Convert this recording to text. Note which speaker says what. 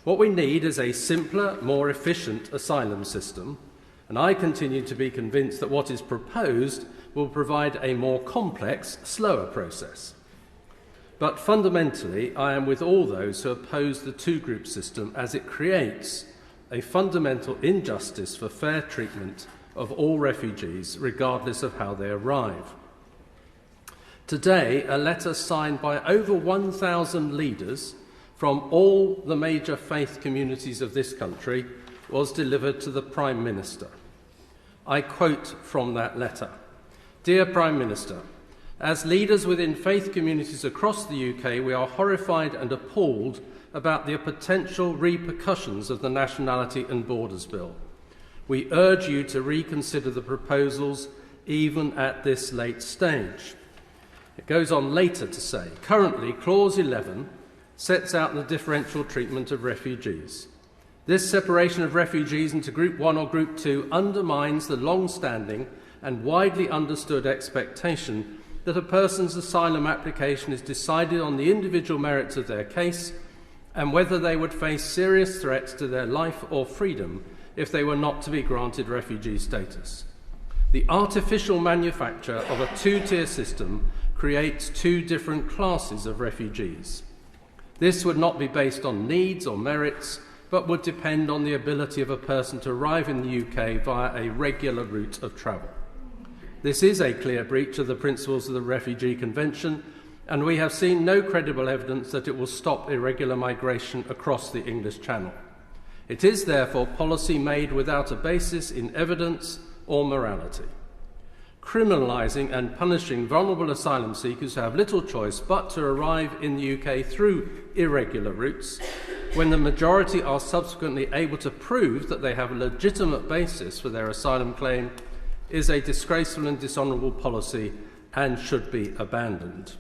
Speaker 1: What we need is a simpler, more efficient asylum system, and I continue to be convinced that what is proposed will provide a more complex, slower process. But fundamentally, I am with all those who oppose the two-group system, as it creates a fundamental injustice for fair treatment of all refugees, regardless of how they arrive. Today, a letter signed by over 1,000 leaders from all the major faith communities of this country was delivered to the Prime Minister. I quote from that letter: "Dear Prime Minister, as leaders within faith communities across the UK, we are horrified and appalled about the potential repercussions of the Nationality and Borders Bill. We urge you to reconsider the proposals even at this late stage." It goes on later to say, "Currently, Clause 11 sets out the differential treatment of refugees. This separation of refugees into Group 1 or Group 2 undermines the long-standing and widely understood expectation that a person's asylum application is decided on the individual merits of their case and whether they would face serious threats to their life or freedom if they were not to be granted refugee status. The artificial manufacture of a two-tier system creates two different classes of refugees. This would not be based on needs or merits, but would depend on the ability of a person to arrive in the UK via a regular route of travel. This is a clear breach of the principles of the Refugee Convention, and we have seen no credible evidence that it will stop irregular migration across the English Channel. It is therefore policy made without a basis in evidence or morality. Criminalising and punishing vulnerable asylum seekers who have little choice but to arrive in the UK through irregular routes, when the majority are subsequently able to prove that they have a legitimate basis for their asylum claim, is a disgraceful and dishonourable policy and should be abandoned."